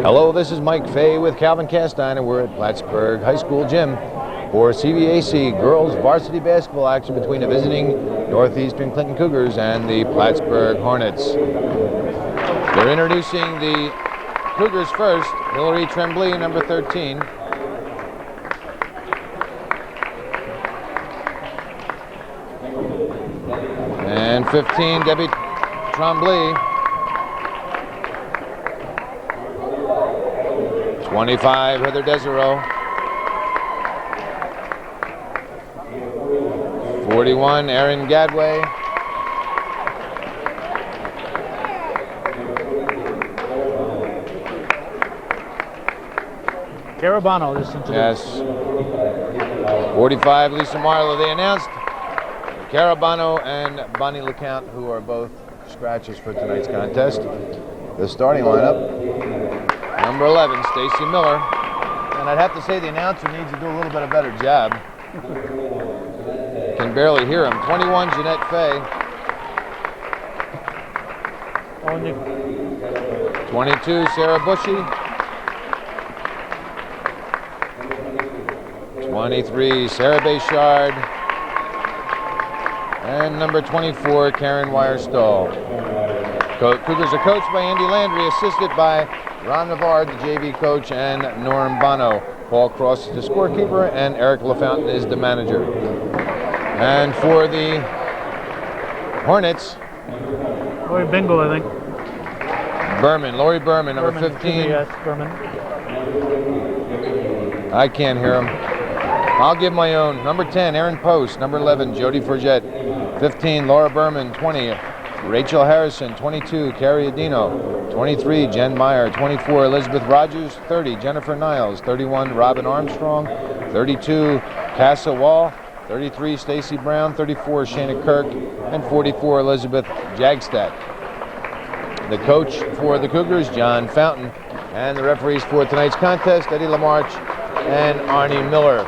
Hello, this is Mike Fay with Calvin Castine, and we're at Plattsburgh High School Gym for CVAC girls varsity basketball action between the visiting Northeastern Clinton Cougars and the Plattsburgh Hornets. They're introducing the Cougars first, Hillary Tremblay, number 13. And 15, Debbie Tremblay. 25, Heather Desereau. 41, Erin Gadway. Carabano, just introduced. Yes. 45, Lisa Marlowe. They announced Carabano and Bonnie LeCount, who are both scratches for tonight's contest. The starting lineup: number 11, Stacy Miller. And I'd have to say the announcer needs to do a little bit of a better job. Can barely hear him. 21, Jeanette Fay. 22, Sarah Bushy. 23, Sarah Bayshard. And number 24, Karen Weierstahl. Cougars are coached by Andy Landry, assisted by Ron Navarre, the JV coach, and Norm Bono. Paul Cross is the scorekeeper, and Eric LaFountain is the manager. And for the Hornets, Lori Bingle, I think. Lori Berman, number 15. Yes, Berman. I can't hear him. I'll give my own. Number 10, Erin Post. Number 11, Jody Forget. 15, Laura Berman. 20, Rachel Harrison. 22, Carrie Adino. 23, Jen Meyer. 24, Elizabeth Rogers. 30, Jennifer Niles. 31, Robin Armstrong. 32, Cassa Wall. 33, Stacy Brown. 34, Shana Kirk. And 44, Elizabeth Jagstadt. The coach for the Cougars, John Fountain. And the referees for tonight's contest, Eddie LaMarche and Arnie Miller.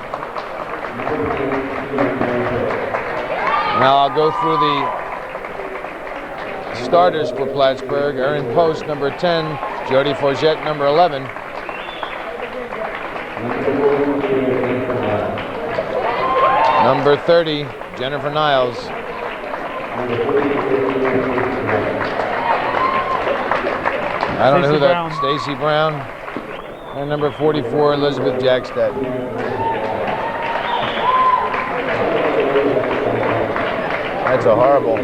Now I'll go through the starters for Plattsburgh. Erin Post, number 10. Jody Forget, number 11. Number 30, Jennifer Niles. I don't know who that, Stacy Brown. And number 44, Elizabeth Jagstadt. That's a horrible.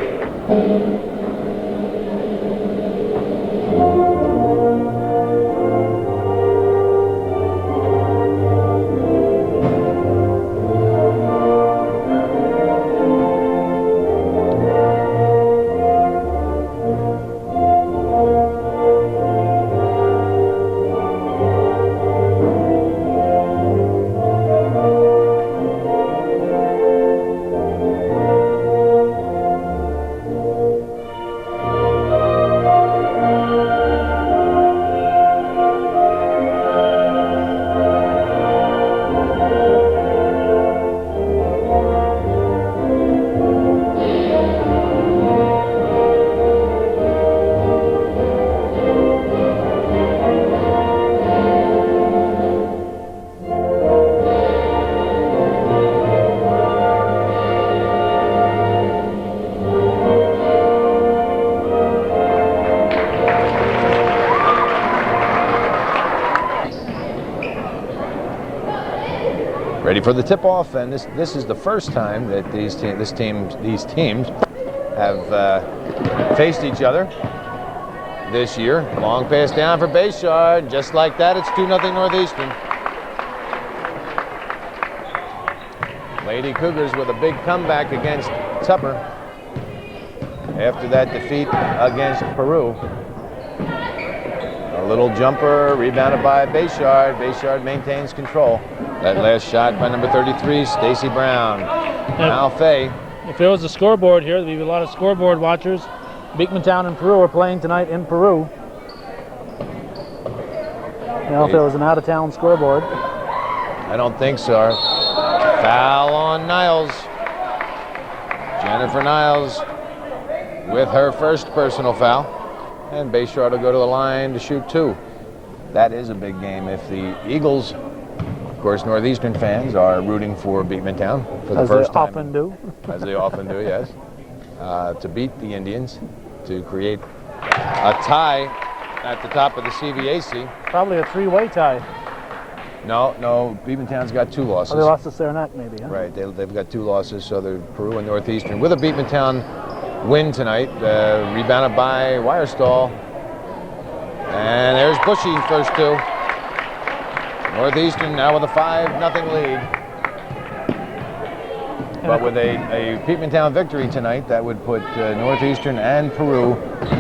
Ready for the tip-off, and this is the first time that these teams have faced each other this year. Long pass down for Bayshard, just like that. It's 2-0 Northeastern. Lady Cougars with a big comeback against Tupper after that defeat against Peru. A little jumper rebounded by Bayshard. Bayshard maintains control. That last shot by number 33, Stacy Brown. Now Fay. If there was a scoreboard here, there'd be a lot of scoreboard watchers. Beekmantown and Peru are playing tonight in Peru. Now if there was an out-of-town scoreboard. I don't think so. Foul on Niles. Jennifer Niles with her first personal foul. And Bayshard will go to the line to shoot 2. That is a big game. If the Eagles, of course, Northeastern fans are rooting for Beekmantown for the first time. As they often do. As they often do, yes. To beat the Indians, to create a tie at the top of the CVAC. Probably a 3-way tie. No, Beekmantown's got 2 losses. Oh, they lost to Saranac, maybe, huh? Right, they've got 2 losses, so they're Peru and Northeastern. With a Beekmantown win tonight, rebounded by Wirestall. And there's Bushy, first 2. Northeastern now with a 5-0 lead. But with a Beekmantown victory tonight, that would put Northeastern and Peru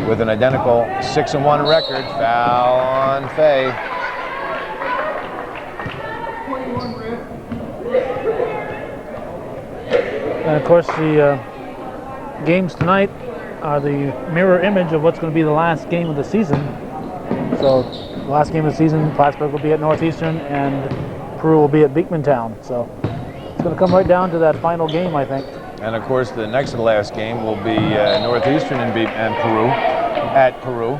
with an identical 6-1 record. Foul on Fay. And of course, the games tonight are the mirror image of what's going to be the last game of the season. So, the last game of the season, Plattsburgh will be at Northeastern and Peru will be at Beekmantown. So, it's going to come right down to that final game, I think. And of course, the next to the last game will be Northeastern and Peru at Peru.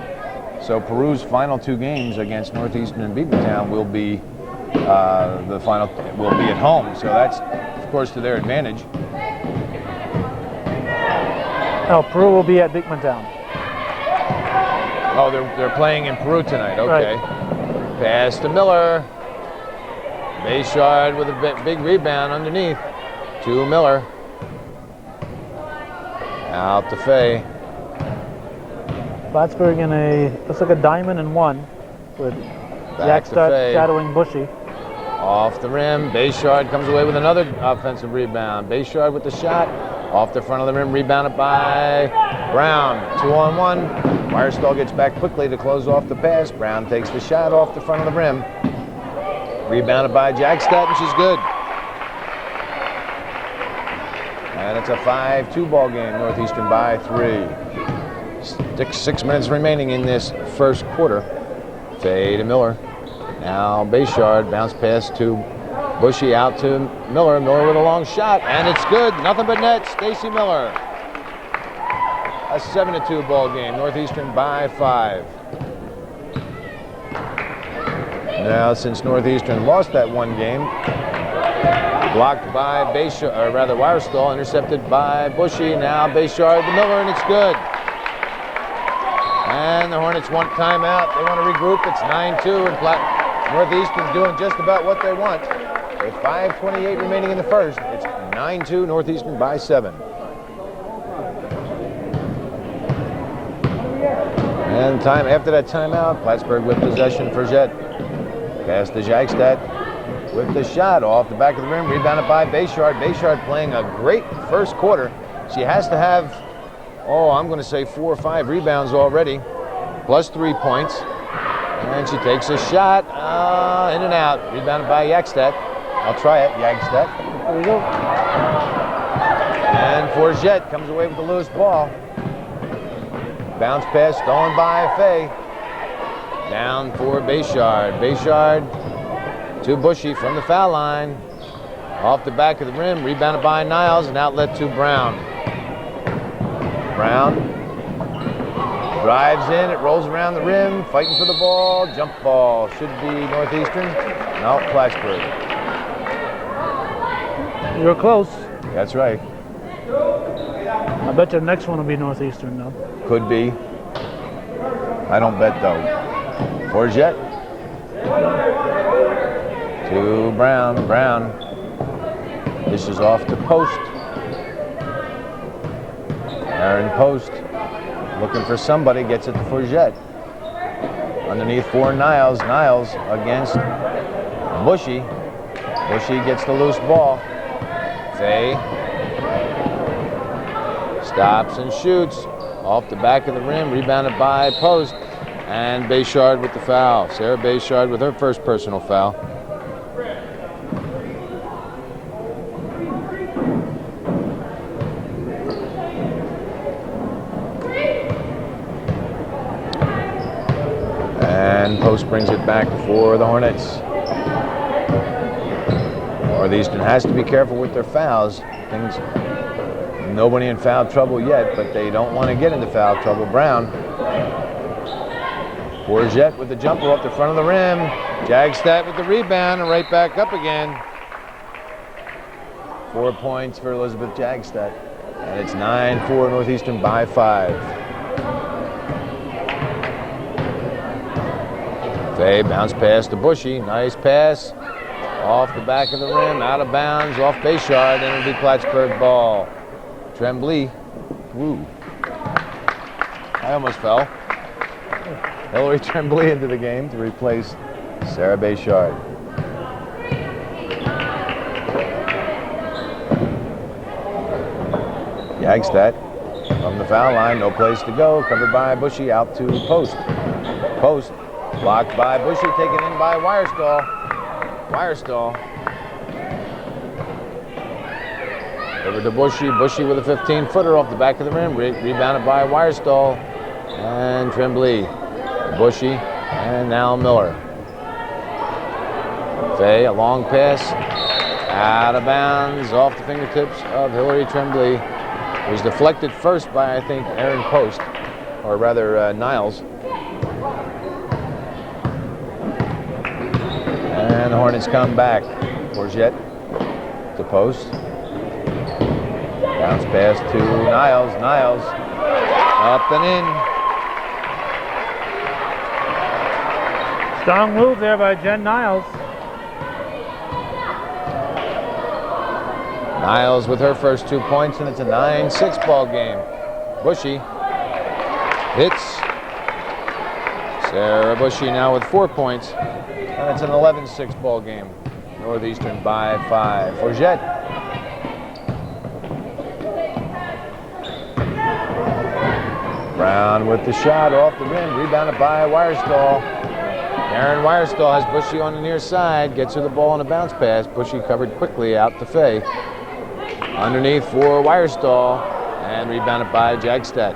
So, Peru's final 2 games against Northeastern and Beekmantown will be the final will be at home. So that's, of course, to their advantage. No, Peru will be at Beekmantown. Oh, they're playing in Peru tonight. Okay. Right. Pass to Miller. Bayshard with a big rebound underneath to Miller. Out to Fay. Plattsburgh in looks like a diamond and 1 with Back to Jackstad Fay. shadowing Bushy. Off the rim. Bayshard comes away with another offensive rebound. Bayshard with the shot. Off the front of the rim, rebounded by Brown. 2-on-1. Wirestall gets back quickly to close off the pass. Brown takes the shot off the front of the rim. Rebounded by Jackstad, and she's good. And it's a 5-2 ball game. Northeastern by 3. 6 minutes remaining in this first quarter. Fay to Miller. Now Bayshard, bounce pass to Bushy, out to Miller. Miller with a long shot, and it's good. Nothing but net. Stacy Miller. A 7-2 ball game. Northeastern by 5. Now, since Northeastern lost that one game, blocked by Bayshard, or rather Wirestall, intercepted by Bushy. Now Bayshard to Miller, and it's good. And the Hornets want timeout. They want to regroup. It's 9-2, and Northeastern's doing just about what they want. With 5:28 remaining in the first, it's 9-2, Northeastern by 7. And time after that timeout, Plattsburgh with possession for Jet. Pass to Jackstad with the shot off the back of the rim, rebounded by Bayshard. Bayshard playing a great first quarter. She has to have, I'm going to say 4 or 5 rebounds already, plus 3 points. And she takes a shot, in and out, rebounded by Jackstad. I'll try it, Jackstad. There we go. And Forget comes away with the loose ball. Bounce pass stolen by Fay. Down for Bayshard. Bayshard to Bushy from the foul line. Off the back of the rim, rebounded by Niles, and outlet to Brown. Brown drives in, it rolls around the rim, fighting for the ball. Jump ball. Should be Northeastern. No, Plattsburgh. You're close. That's right. I bet your next one will be Northeastern, though. Could be. I don't bet, though. Forget to Brown. Brown dishes off to Post. Aaron Post looking for somebody, gets it to Forget. Underneath for Niles. Niles against Bushy. Bushy gets the loose ball. Fay stops and shoots off the back of the rim, rebounded by Post. And Bayshard with the foul. Sarah Bayshard with her first personal foul. And Post brings it back for the Hornets. Northeastern has to be careful with their fouls. Nobody in foul trouble yet, but they don't want to get into foul trouble. Brown Forget with the jumper off the front of the rim. Jagstad with the rebound and right back up again. 4 points for Elizabeth Jagstad. And it's 9-4 Northeastern by 5. Fay bounce pass to Bushy. Nice pass. Off the back of the rim, out of bounds, off base yard, and it'll be Plattsburgh ball. Tremblay. Woo. I almost fell. Hillary Tremblay into the game to replace Sarah Bayshard. Jagstad from the foul line, no place to go. Covered by Bushy, out to post. Post, blocked by Bushy, taken in by Wirestall. Wirestall. Over to Bushy. Bushy with a 15-footer off the back of the rim. Rebounded by Wirestall. And Tremblay. Bushy. And now Miller. Fay, a long pass. Out of bounds. Off the fingertips of Hillary Tremblay. It was deflected first by, I think, Aaron Post. Or rather, Niles. And the Hornets come back. Forget to post. Bounce pass to Niles. Niles up and in. Strong move there by Jen Niles. Niles with her first 2 points, and it's a 9-6 ball game. Bushy hits. Sarah Bushy now with 4 points. And it's an 11-6 ball game. Northeastern by 5. Forget. Brown with the shot off the rim. Rebounded by Wirestall. Aaron Wirestall has Bushy on the near side. Gets her the ball on a bounce pass. Bushy covered quickly out to Fay. Underneath for Wirestall. And rebounded by Jagstad.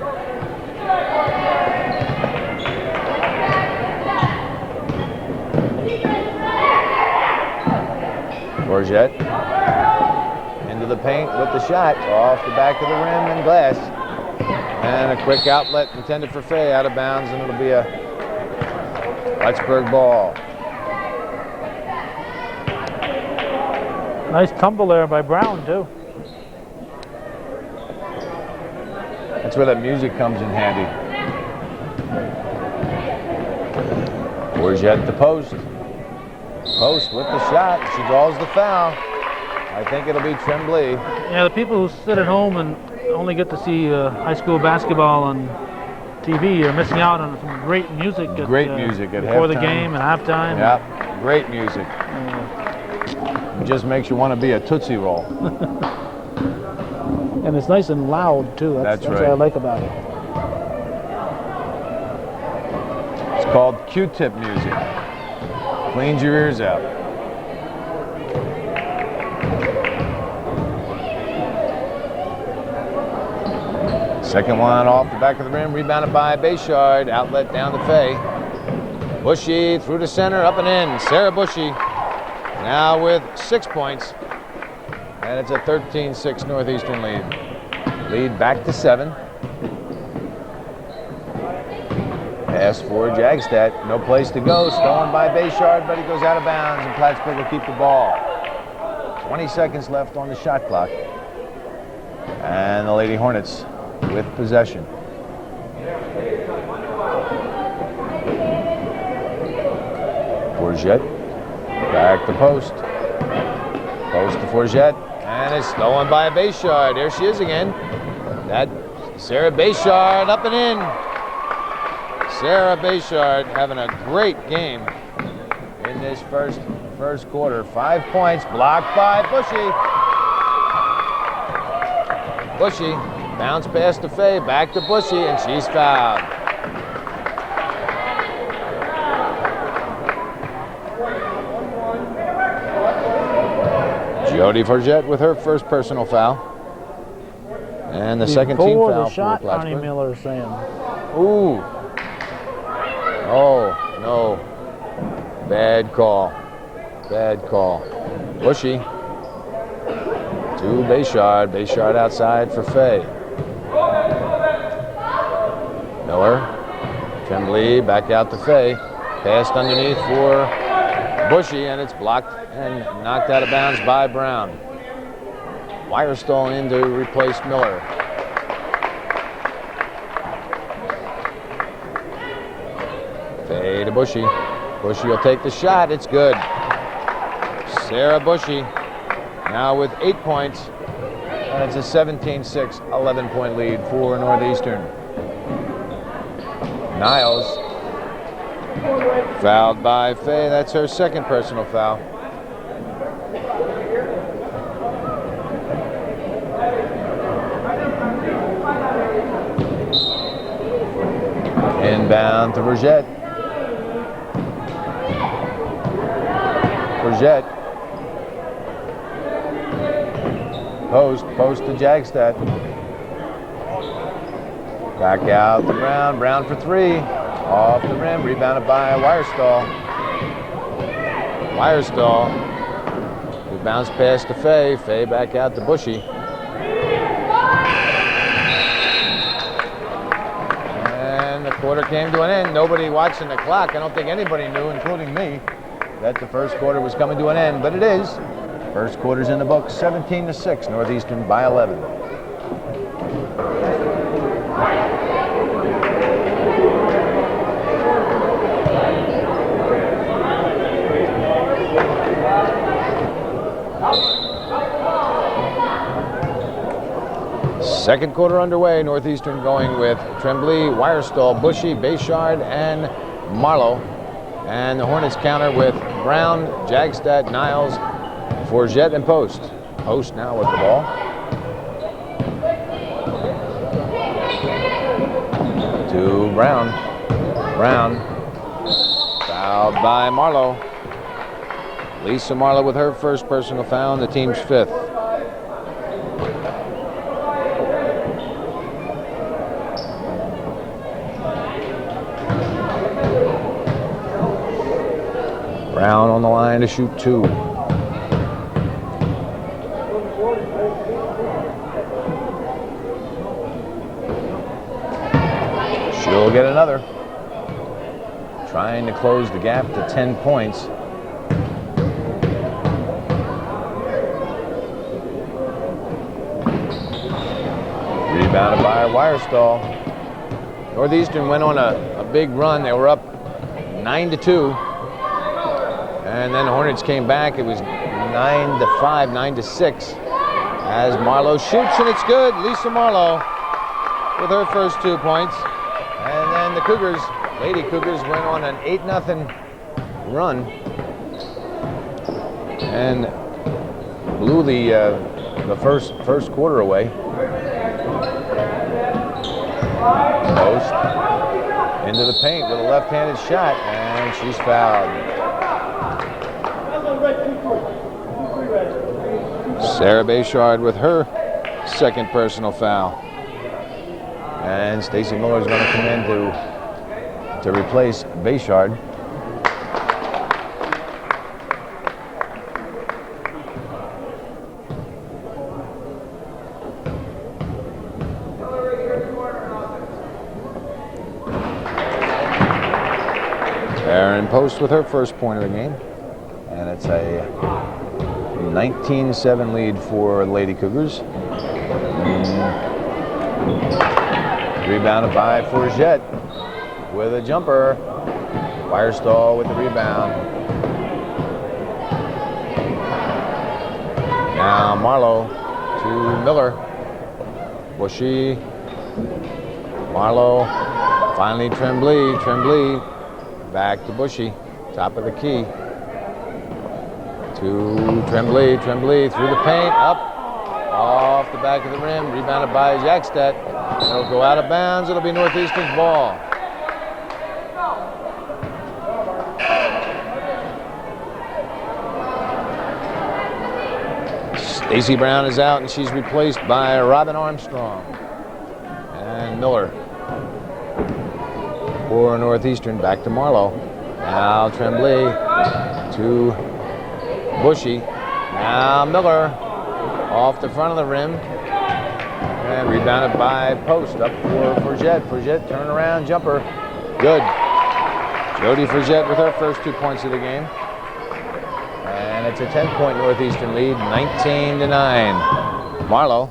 Forget into the paint with the shot off the back of the rim and glass. And a quick outlet intended for Fay, out of bounds, and it'll be a Plattsburgh ball. Nice tumble there by Brown, too. That's where that music comes in handy. Forget the post. Post with the shot. She draws the foul. I think it'll be Tremblay. Yeah, the people who sit at home and only get to see high school basketball on TV are missing out on some great music. Great music at before the halftime. game and halftime. Yeah, great music. It just makes you want to be a Tootsie Roll. And it's nice and loud too. That's right. what I like about it. It's called Q-tip music. Cleans your ears out. Second one off the back of the rim, rebounded by Bayshard. Outlet down to Fay. Bushy through the center, up and in. Sarah Bushy now with 6 points. And it's a 13-6 Northeastern lead. Lead back to 7. Pass for Jagstad. No place to go. Stolen by Bayshard, but he goes out of bounds, and Plattsburgh will keep the ball. 20 seconds left on the shot clock. And the Lady Hornets with possession. Forget. Back to post. Post to Forget. And it's stolen by Bayshard. There she is again. That Sarah Bayshard up and in. Sarah Bayshard having a great game in this first quarter. 5 points, blocked by Bushy. Bushy, bounce pass to Fay, back to Bushy, and she's fouled. Jody Forget with her first personal foul. And the second team foul the shot, for Plattsburgh. Connie Miller saying. Ooh. Oh, no. Bad call. Bad call. Bushy. To Bayshard. Bayshard outside for Fay. Miller. Tremblay back out to Fay. Passed underneath for Bushy, and it's blocked and knocked out of bounds by Brown. Wirestall in to replace Miller. Fay to Bushy. Bushy will take the shot. It's good. Sarah Bushy now with 8 points. And it's a 17-6, 11-point lead for Northeastern. Niles fouled by Fay. That's her second personal foul. Inbound to Vergette. Vergette. Post to Jagstad. Back out to Brown. Brown for three. Off the rim. Rebounded by Wirestall. Wirestall. We bounce pass to Fay. Fay back out to Bushy. And the quarter came to an end. Nobody watching the clock. I don't think anybody knew, including me, that the first quarter was coming to an end, but it is. First quarter's in the books, 17-6, Northeastern by 11. Second quarter underway, Northeastern going with Tremblay, Wirestall, Bushy, Bayshard, and Marlowe. And the Hornets counter with Brown, Jagstad, Niles, Forget, and Post. Post now with the ball. To Brown. Brown fouled by Marlowe. Lisa Marlowe with her first personal foul, and the team's fifth. Brown on the line to shoot two. She'll get another. Trying to close the gap to 10 points. Rebounded by Wirestall. Northeastern went on a big run. They were up 9-2. And then the Hornets came back. It was 9-5, 9-6. As Marlowe shoots, and it's good. Lisa Marlowe with her first 2 points. And then the Cougars, Lady Cougars, went on an 8-0 run and blew the first quarter away. Post into the paint with a left-handed shot, and she's fouled. Sarah Bayshard with her second personal foul. And Stacy Miller is going to come in to replace Bayshard. Erin Post with her first point of the game. And it's a 19-7 lead for the Lady Cougars. Rebounded by Forget with a jumper. Wirestall with the rebound. Now Marlowe to Miller. Bushy. Marlowe. Finally Tremblay. Tremblay back to Bushy. Top of the key. To Tremblay. Tremblay through the paint. Up. Off the back of the rim. Rebounded by Jagstad. It'll go out of bounds. It'll be Northeastern's ball. Stacey Brown is out, and she's replaced by Robin Armstrong. And Miller for Northeastern. Back to Marlowe. Now Tremblay to Bushy. Now Miller off the front of the rim. And rebounded by Post up for Forget. Forget turnaround jumper. Good. Jody Frigette with her first 2 points of the game. And it's a 10-point Northeastern lead, 19-9. Marlowe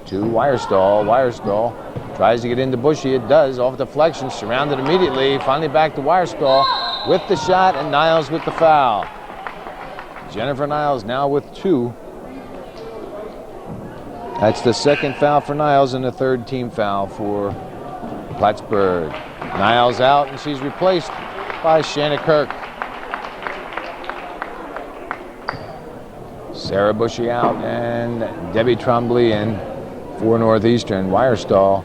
to Wirestall. Wirestall tries to get into Bushy. It does. Off deflection, surrounded immediately. Finally back to Wirestall with the shot, and Niles with the foul. Jennifer Niles now with 2. That's the second foul for Niles and the third team foul for Plattsburgh. Niles out, and she's replaced by Shanna Kirk. Sarah Bushy out, and Debbie Trombley in for Northeastern. Wirestall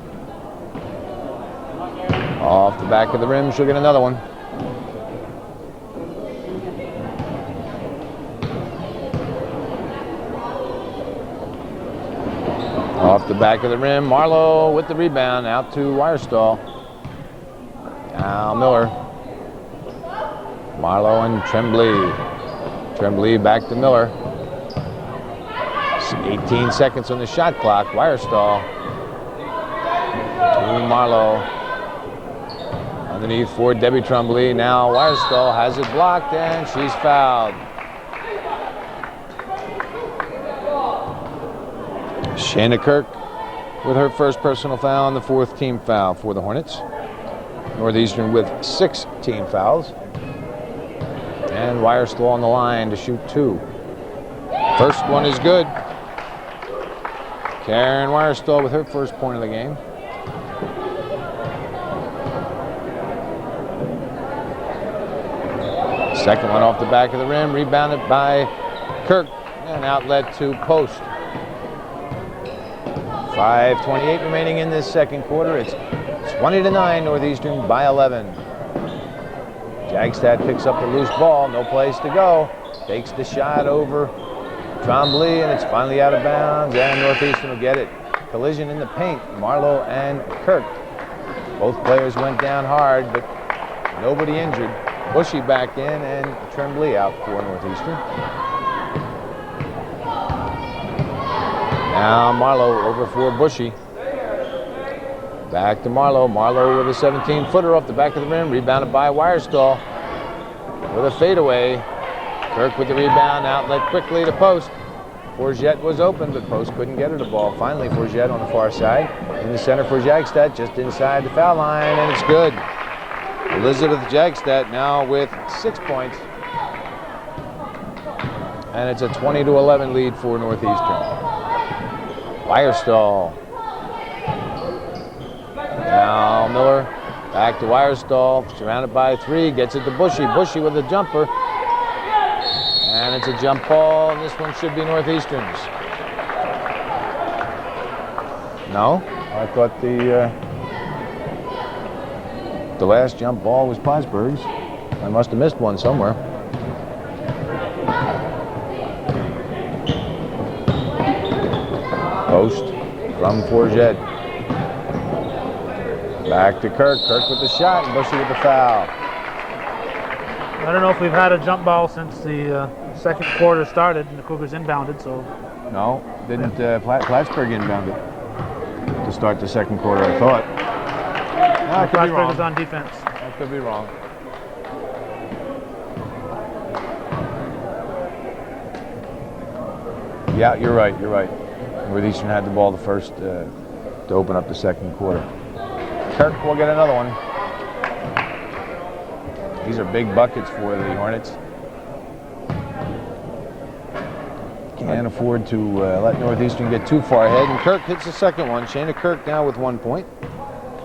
off the back of the rim. She'll get another one. Off the back of the rim, Marlowe with the rebound, out to Wirestall. Now Miller. Marlowe and Tremblay. Tremblay back to Miller. 18 seconds on the shot clock. Wirestall to Marlowe. Underneath for Debbie Tremblay. Now Wirestall has it blocked, and she's fouled. Shanna Kirk with her first personal foul and the fourth team foul for the Hornets. Northeastern with 6 team fouls. And Wirestall on the line to shoot 2. First one is good. Karen Wirestall with her first point of the game. Second one off the back of the rim, rebounded by Kirk, and outlet to Post. 5:28 remaining in this second quarter. It's 20-9, Northeastern by 11. Jagstad picks up the loose ball, no place to go. Takes the shot over Trombley, and it's finally out of bounds, and Northeastern will get it. Collision in the paint, Marlowe and Kirk. Both players went down hard, but nobody injured. Bushy back in, and Tremblay out for Northeastern. Now Marlowe over for Bushy. Back to Marlowe. Marlowe with a 17-footer off the back of the rim, rebounded by Wirestall with a fadeaway. Kirk with the rebound, outlet quickly to Post. Forget was open, but Post couldn't get her the ball. Finally, Forget on the far side. In the center for Jagstad, just inside the foul line, and it's good. Elizabeth Jagstad now with 6 points. And it's a 20-11 lead for Northeastern. Wirestall. Now Miller back to Wirestall, surrounded by 3, gets it to Bushy. Bushy with a jumper. And it's a jump ball, and this one should be Northeastern's. No? I thought the last jump ball was Plattsburgh's. I must have missed one somewhere. Post from Forget. Back to Kirk. Kirk with the shot, and Bushy with the foul. I don't know if we've had a jump ball since the second quarter started and the Cougars inbounded, so. No, didn't Plattsburgh inbound it to start the second quarter, I thought. No, I could be wrong. Was on defense. I could be wrong. Yeah, you're right. Northeastern had the ball the first to open up the second quarter. Kirk will get another one. These are big buckets for the Hornets. Can't afford to let Northeastern get too far ahead. And Kirk hits the second one. Shayna Kirk now with 1 point.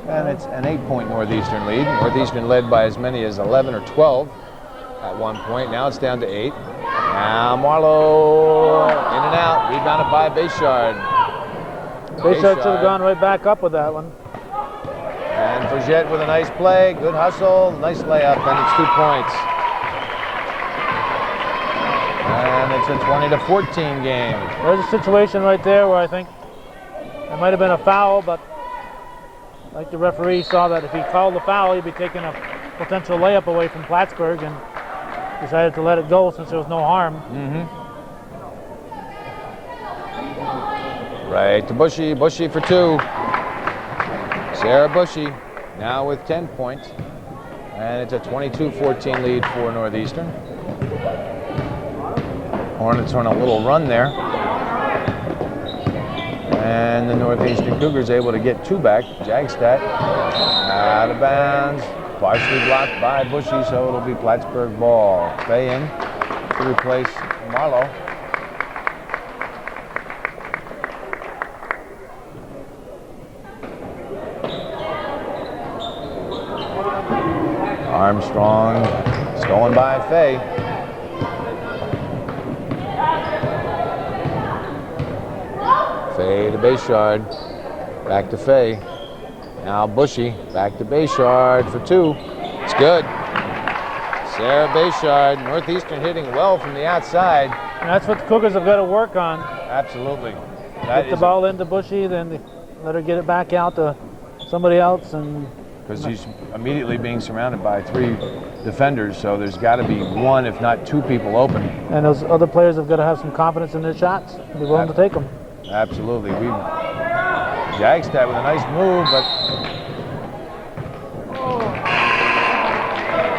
And it's an 8-point Northeastern lead. Northeastern led by as many as 11 or 12 at 1 point. Now it's down to 8. Now Marlowe in and out. Rebounded by Bayshard. Bayshard should have gone right back up with that one. And Forget with a nice play, good hustle, nice layup, and it's 2 points. And it's a 20-14 game. There's a situation right there where I think it might have been a foul, but like the referee saw that if he called the foul, he'd be taking a potential layup away from Plattsburgh, and decided to let it go since there was no harm. Right to Bushy, Bushy for 2. Sarah Bushy now with 10 points. And it's a 22-14 lead for Northeastern. Hornets on a little run there. And the Northeastern Cougars able to get 2 back. Jagstad out of bounds. Partially blocked by Bushy, so it'll be Plattsburgh ball. Fay in to replace Marlowe. Armstrong stolen by Fay. Fay to Bayshard. Back to Fay. Now Bushy back to Bayshard for 2. It's good. Sarah Bayshard. Northeastern hitting well from the outside. And that's what the Cougars have got to work on. Absolutely. Get the ball into Bushy, then let her get it back out to somebody else, and because he's immediately being surrounded by 3 defenders, so there's got to be 1, if not 2 people open. And those other players have got to have some confidence in their shots, be willing to take them. Absolutely. Jagstad with a nice move, but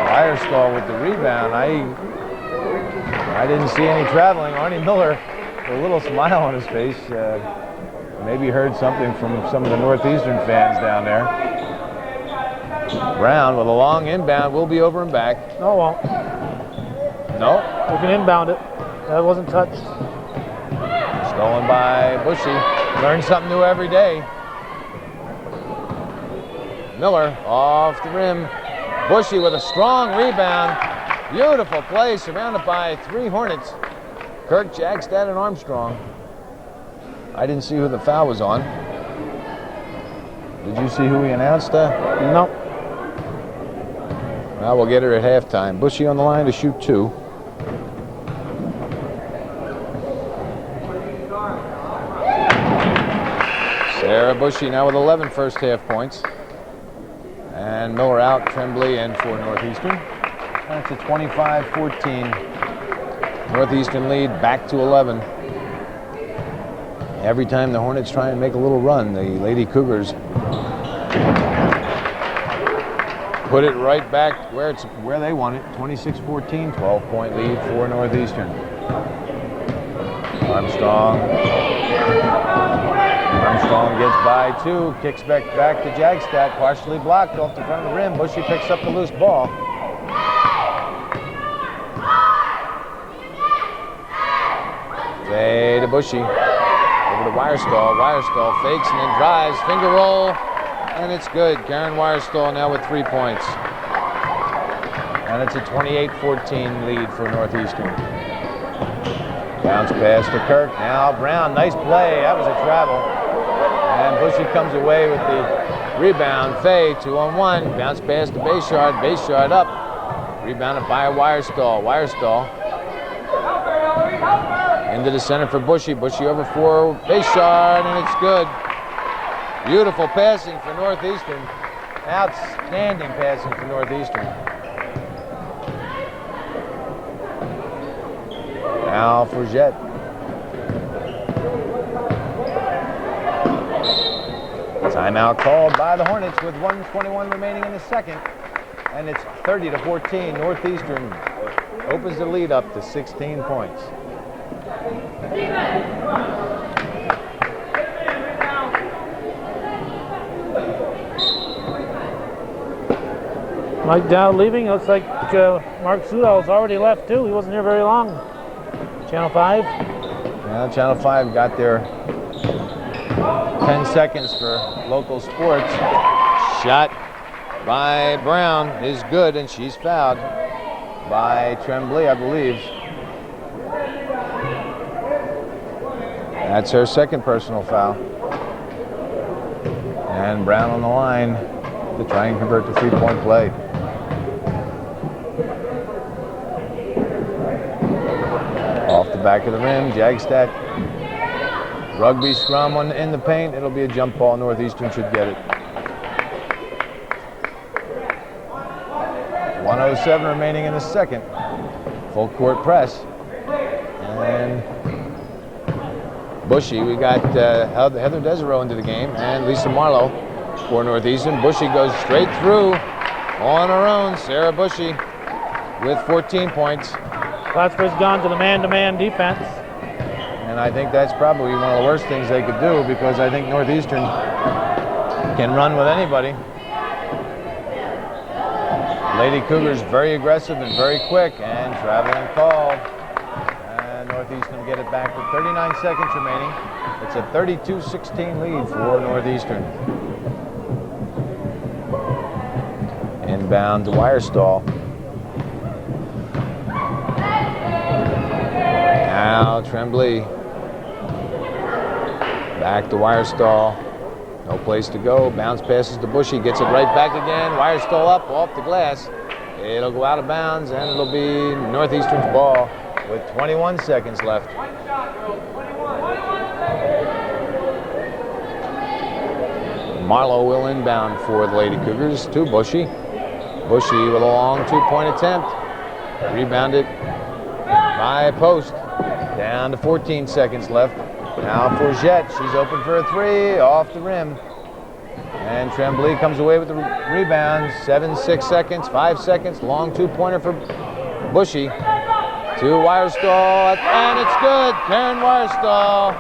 Firestall with the rebound. I didn't see any traveling. Arnie Miller with a little smile on his face. Maybe heard something from some of the Northeastern fans down there. Brown with a long inbound, will be over and back. No, it won't. No. We can inbound it. That wasn't touched. Stolen by Bushy. Learn something new every day. Miller off the rim. Bushy with a strong rebound. Beautiful play, surrounded by 3 Hornets. Kirk, Jagstad, and Armstrong. I didn't see who the foul was on. Did you see who he announced? No. Well, we'll get her at halftime. Bushy on the line to shoot 2. Sarah Bushy now with 11 first half points. And Miller out, Tremblay in for Northeastern. And it's a 25-14 Northeastern lead, back to 11. Every time the Hornets try and make a little run, the Lady Cougars put it right back where they want it. 26-14, 12-point lead for Northeastern. Armstrong gets by 2, kicks back to Jagstad, partially blocked off the front of the rim. Bushy picks up the loose ball. Fade to Bushy. Over to Wirestall. Wirestall fakes and then drives. Finger roll. And it's good. Karen Wirestall now with 3 points. And it's a 28-14 lead for Northeastern. Bounce pass to Kirk. Now Brown. Nice play. That was a travel. And Bushy comes away with the rebound. Fay, 2-on-1. Bounce pass to Bayshard. Bayshard up. Rebounded by Wirestall. Wirestall into the center for Bushy. Bushy over for Bayshard, and it's good. Beautiful passing for Northeastern. Outstanding passing for Northeastern. Now for Jet. Timeout called by the Hornets with 1:21 remaining in the second. And it's 30-14. Northeastern opens the lead up to 16 points. Mike Dow leaving. Looks like Mark Sudol's already left too. He wasn't here very long. Channel 5. Yeah, Channel 5 got their 10 seconds for local sports. Shot by Brown is good, and she's fouled by Tremblay, I believe. That's her second personal foul. And Brown on the line to try and convert the 3-point play. Off the back of the rim, Jagstad. Rugby scrum in the paint. It'll be a jump ball. Northeastern should get it. 1:07 remaining in the second. Full court press. And Bushy, we got Heather Desereau into the game, and Lisa Marlowe for Northeastern. Bushy goes straight through on her own. Sarah Bushy with 14 points. Plattsburgh's gone to the man-to-man defense. And I think that's probably one of the worst things they could do, because I think Northeastern can run with anybody. Lady Cougars very aggressive and very quick, and traveling call. And Northeastern get it back with 39 seconds remaining. It's a 32-16 lead for Northeastern. Inbound to Wirestall. Now Tremblay. Back to Wirestall. No place to go. Bounce passes to Bushy. Gets it right back again. Wirestall up off the glass. It'll go out of bounds, and it'll be Northeastern's ball with 21 seconds left. Marlowe will inbound for the Lady Cougars to Bushy. Bushy with a long two-point attempt. Rebounded by Post. Down to 14 seconds left. Now for Jett. She's open for a three. Off the rim. And Tremblay comes away with the rebound. 7-6 seconds. 5 seconds. Long two-pointer for Bushy. To Wirestall. And it's good. Karen Wirestall.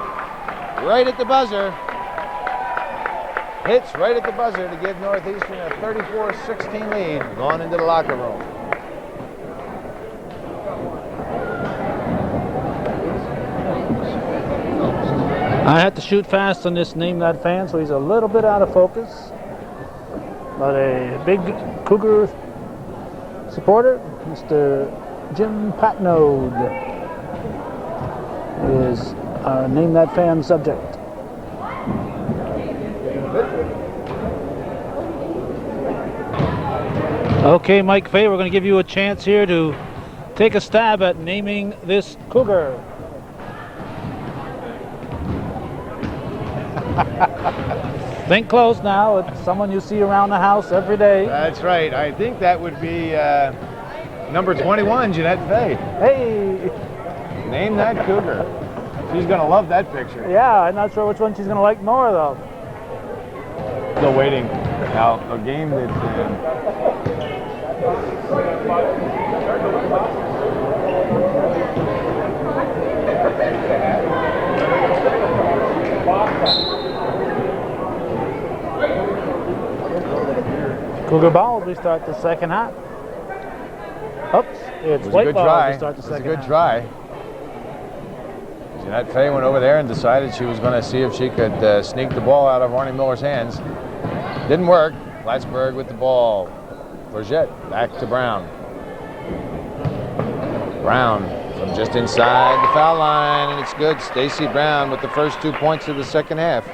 Right at the buzzer. Hits right at the buzzer to give Northeastern a 34-16 lead going into the locker room. I had to shoot fast on this Name That fan, so he's a little bit out of focus. But a big Cougar supporter, Mr. Jim Patnode, is our Name That fan subject. Okay, Mike Fay, we're going to give you a chance here to take a stab at naming this Cougar. Think close now. It's someone you see around the house every day. That's right. I think that would be number 21, Jeanette Fay. Hey! Name that Cougar. She's going to love that picture. Yeah, I'm not sure which one she's going to like more, though. Still waiting. Now, a game that... Cougar ball as we start the second half. Oops, it's white ball as we start the second half. It was a good try. Jeanette Fay went over there and decided she was going to see if she could sneak the ball out of Arnie Miller's hands. Didn't work. Plattsburgh with the ball. Forget back to Brown. Brown from just inside the foul line, and it's good. Stacy Brown with the first 2 points of the second half.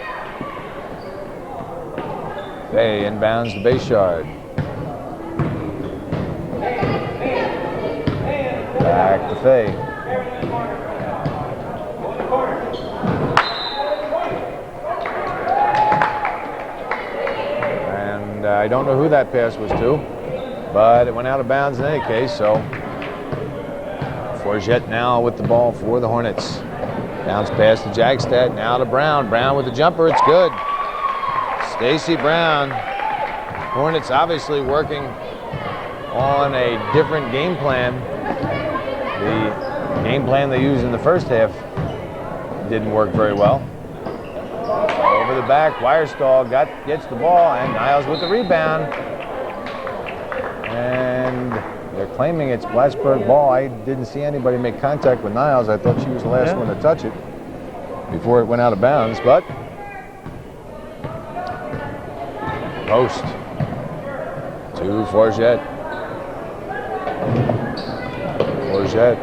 Fay inbounds the base yard. Back to Fay. And I don't know who that pass was to, but it went out of bounds in any case, so Forget now with the ball for the Hornets. Bounce pass to Jagstad, now to Brown. Brown with the jumper, it's good. Stacy Brown. Hornets obviously working on a different game plan. The game plan they used in the first half didn't work very well. Over the back, Wirestall gets the ball, and Niles with the rebound. And they're claiming it's Plattsburgh ball. I didn't see anybody make contact with Niles. I thought she was the last one to touch it before it went out of bounds, but Post to Forget. Forget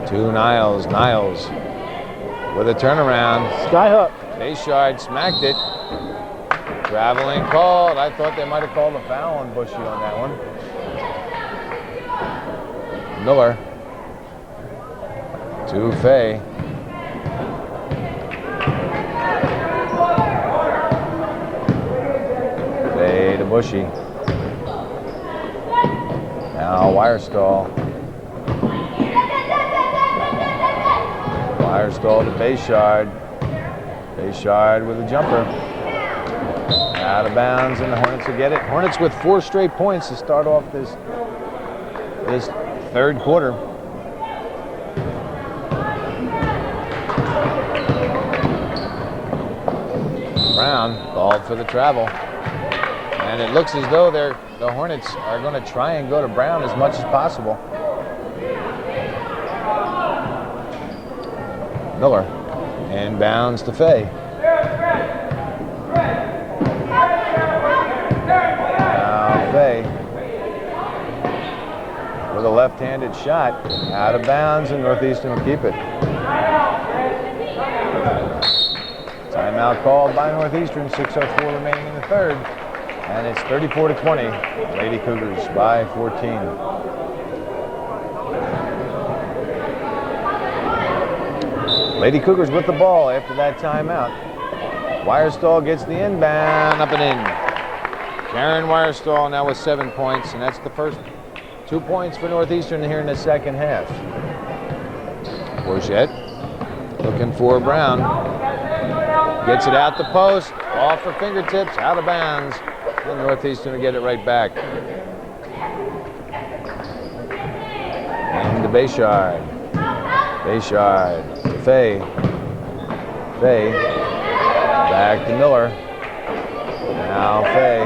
to Niles. Niles with a turnaround. Skyhook. Bayshard smacked it. Traveling called. I thought they might have called a foul on Bushy on that one. Miller to Fay. Fay to Bushy. Now Wirestall. Wirestall to Bayshard. Bayshard with a jumper. Out of bounds, and the Hornets will get it. Hornets with 4 straight points to start off this third quarter. Brown called for the travel. And it looks as though the Hornets are going to try and go to Brown as much as possible. Miller inbounds to Fay. Now Fay with a left-handed shot. Out of bounds, and Northeastern will keep it. Timeout called by Northeastern, 6:04 remaining in the third. And it's 34-20, Lady Cougars by 14. Lady Cougars with the ball after that timeout. Wirestall gets the inbound, up and in. Karen Wirestall now with 7 points, and that's the first 2 points for Northeastern here in the second half. Bourget looking for Brown. Gets it out the post, off her fingertips, out of bounds. And Northeastern will get it right back. And to Bayshard. Bayshard to Fay. Fay back to Miller. Now Fay.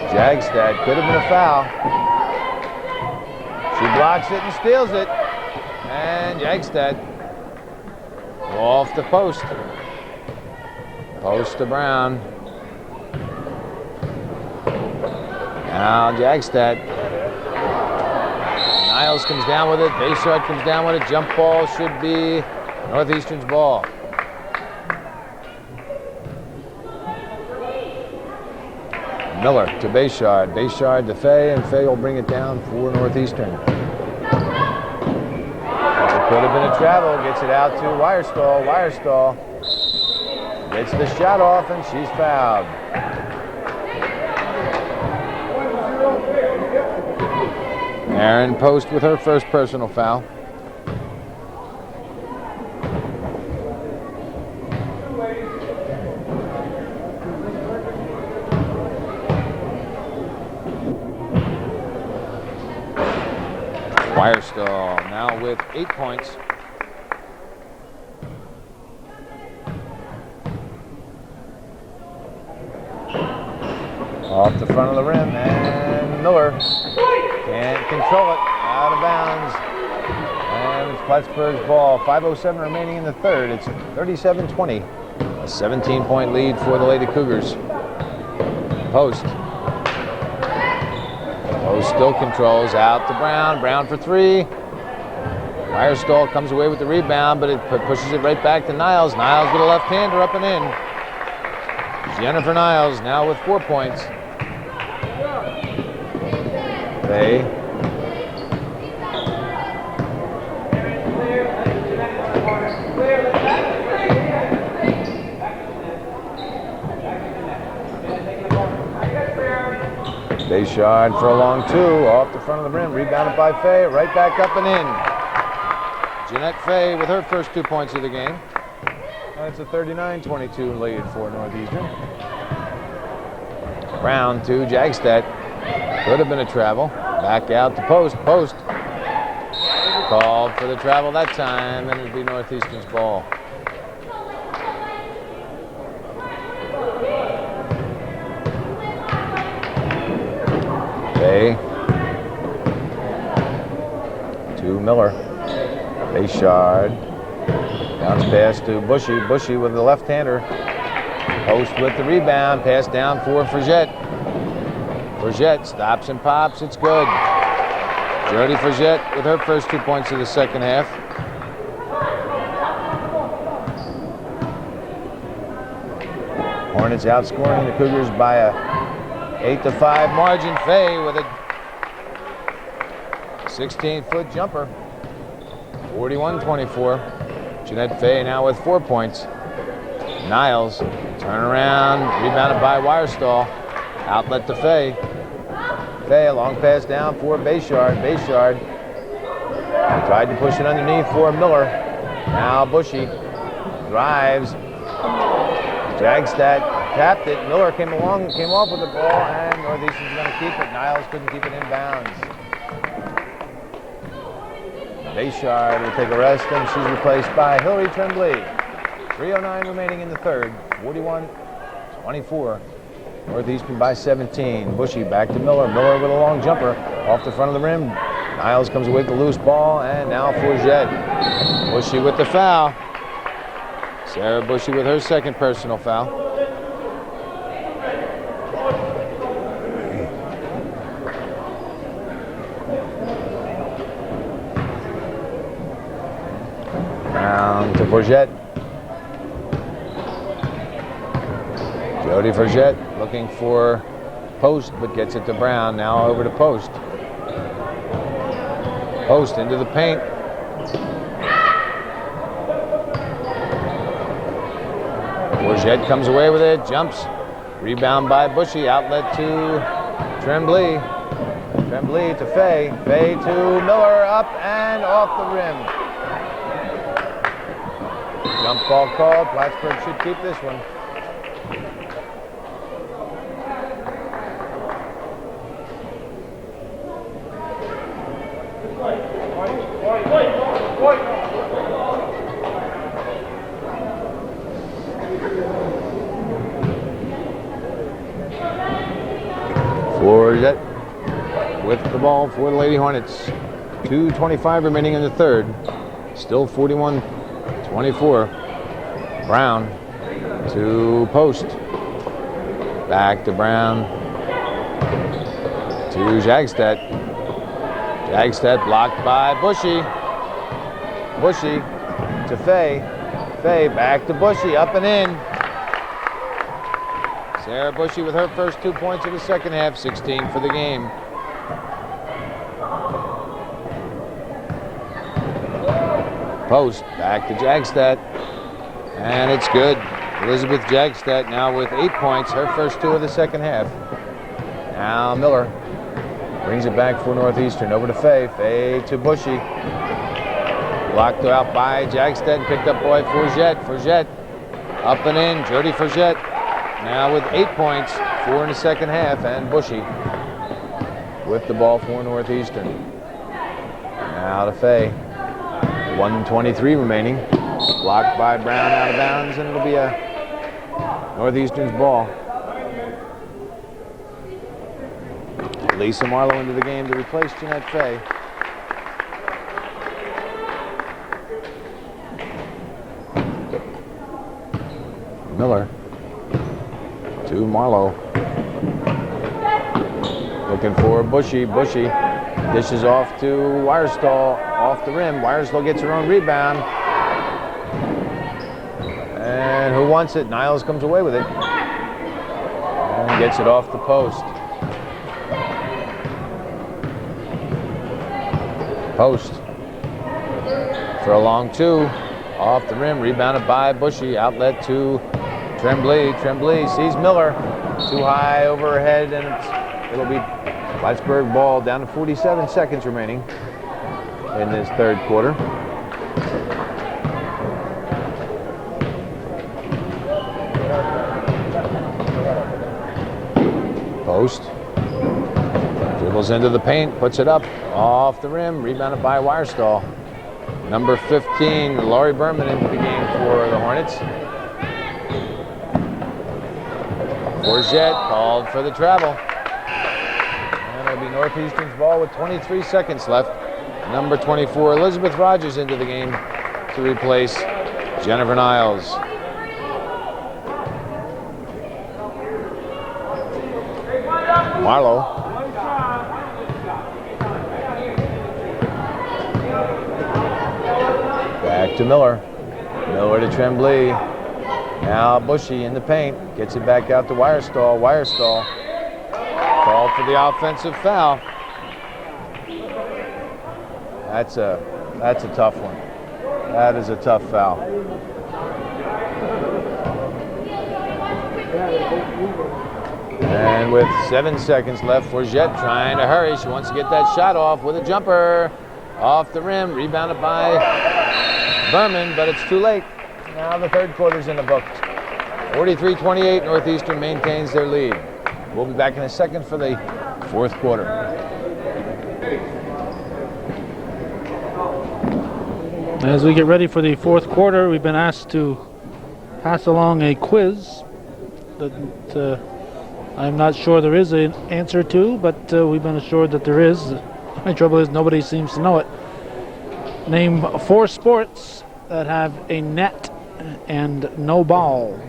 Jagstad could have been a foul. She blocks it and steals it. And Jagstad off the post. Post to Brown. Now Jagstad. Niles comes down with it. Bayshard comes down with it. Jump ball should be Northeastern's ball. Miller to Bayshard. Bayshard to Fay, and Fay will bring it down for Northeastern. It could have been a travel. Gets it out to Wirestall. Wirestall gets the shot off, and she's fouled. Aaron Post with her first personal foul. Wirestall now with 8 points. Off the front of the rim, and Miller can't control it, out of bounds. And it's Plattsburgh's ball. 5:07 remaining in the third. It's 37-20. A 17-point lead for the Lady Cougars. Post. Post still controls, out to Brown. Brown for 3. Wirestall comes away with the rebound, but it pushes it right back to Niles. Niles with a left-hander, up and in. Jennifer Niles now with 4 points. Fay. Bayshard for a long 2, off the front of the rim, rebounded by Fay, right back up and in. Jeanette Fay with her first 2 points of the game. And it's a 39-22 lead for Northeastern. Brown to Jagstad. Could have been a travel. Back out to Post. Post called for the travel that time, and it'll be Northeastern's ball. Fay to Miller. Bayshard. Bounce pass to Bushy. Bushy with the left-hander. Post with the rebound. Pass down for Frigette. Frigette stops and pops. It's good. Jody Frigette with her first 2 points of the second half. Hornets outscoring the Cougars by a 8-5 margin. Fay with a 16-foot jumper. 41-24. Jeanette Fay now with 4 points. Niles, turn around, rebounded by Wirestall. Outlet to Fay. Fay, a long pass down for Bayshard. Bayshard tried to push it underneath for Miller. Now Bushy drives. Jagstad tapped it. Miller came off with the ball, and Northeastern's going to keep it. Niles couldn't keep it in bounds. Bayshard will take a rest, and she's replaced by Hillary Tremblay. 3:09 remaining in the third. 41-24. Northeastern by 17. Bushy back to Miller. Miller with a long jumper off the front of the rim. Niles comes away with the loose ball, and now Forget. Bushy with the foul. Sarah Bushy with her second personal foul. Brown to Forget. Jody Forget looking for Post, but gets it to Brown. Now over to Post. Post into the paint. Forget comes away with it, jumps. Rebound by Bushy, outlet to Tremblay. Tremblay to Fay. Fay to Miller, up and off the rim. Jump ball called. Plattsburgh should keep this one. Forget with the ball for the Lady Hornets. 2:25 remaining in the third. Still 41-24. Brown to Post. Back to Brown. To Jagstedt. Jagstedt blocked by Bushy. Bushy to Fay. Fay back to Bushy, up and in. Sarah Bushy with her first 2 points of the second half, 16 for the game. Post back to Jagstedt, and it's good. Elizabeth Jagstedt now with 8 points, her first 2 of the second half. Now Miller brings it back for Northeastern, over to Fay. Fay to Bushy. Blocked out by Jagstedt and picked up by Forget. Forget up and in, Jody Forget. Now with 8 points, 4 in the second half, and Bushy with the ball for Northeastern. Now to Fay. 1:23 remaining. Blocked by Brown out of bounds, and it'll be a Northeastern's ball. Lisa Marlowe into the game to replace Jeanette Fay. Miller to Marlowe. Looking for Bushy. Bushy dishes off to Wirestall off the rim. Wirestall gets her own rebound. And who wants it? Niles comes away with it. And gets it off the post. Post for a long 2. Off the rim, rebounded by Bushy. Outlet to Tremblay. Tremblay sees Miller. Too high over her head, and it'll be Plattsburgh ball down to 47 seconds remaining in this third quarter. Post. Dribbles into the paint, puts it up, off the rim, rebounded by Wirestall. Number 15, Laurie Berman into the game for the Hornets. Forget called for the travel. And it'll be Northeastern's ball with 23 seconds left. Number 24, Elizabeth Rogers into the game to replace Jennifer Niles. Marlowe. Back to Miller. Miller to Tremblay. Now Bushy in the paint. Gets it back out to Wirestall. Wirestall called for the offensive foul. That's a tough one. That is a tough foul. And with 7 seconds left, Forget trying to hurry. She wants to get that shot off with a jumper. Off the rim, rebounded by Berman, but it's too late. Now the third quarter's in the books. 43-28, Northeastern maintains their lead. We'll be back in a second for the fourth quarter. As we get ready for the fourth quarter, we've been asked to pass along a quiz that I'm not sure there is an answer to, but we've been assured that there is. The trouble is nobody seems to know it. Name 4 sports that have a net and no ball.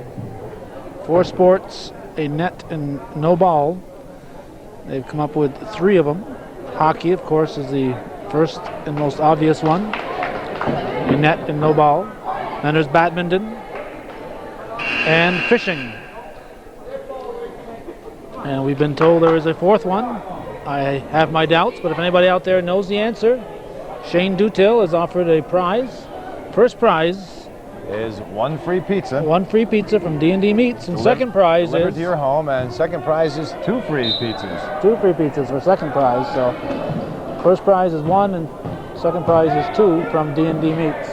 4 sports, a net and no ball. They've come up with 3 of them. Hockey, of course, is the first and most obvious one. A net and no ball. Then there's badminton and fishing. And we've been told there is a 4th one. I have my doubts, but if anybody out there knows the answer, Shane Dutill has offered a prize. First prize is 1 free pizza. 1 free pizza from D&D Meats, and second prize delivered is to your home, and second prize is 2 free pizzas. 2 free pizzas for second prize. So first prize is 1, and second prize is 2 from D&D Meats.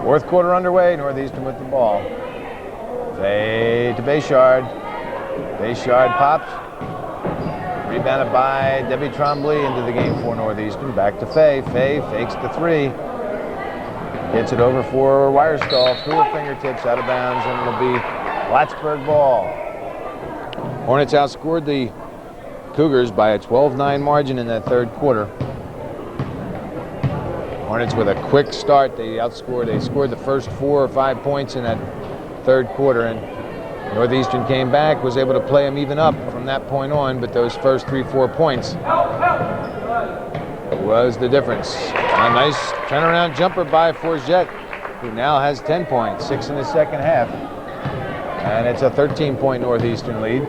Fourth quarter underway. Northeastern with the ball. Fade to Bayshard. Bayshard pops. Rebounded by Debbie Trombley into the game for Northeastern. Back to Faye. Faye fakes the 3. Gets it over for Wirestall. Through her fingertips, out of bounds, and it'll be Plattsburgh ball. Hornets outscored the Cougars by a 12-9 margin in that third quarter. Hornets with a quick start. They scored the first 4 or 5 points in that third quarter, and Northeastern came back, was able to play them even up from that point on, but those first 3-4 points was the difference. A nice turnaround jumper by Forget, who now has 10 points, 6 in the second half. And it's a 13-point Northeastern lead.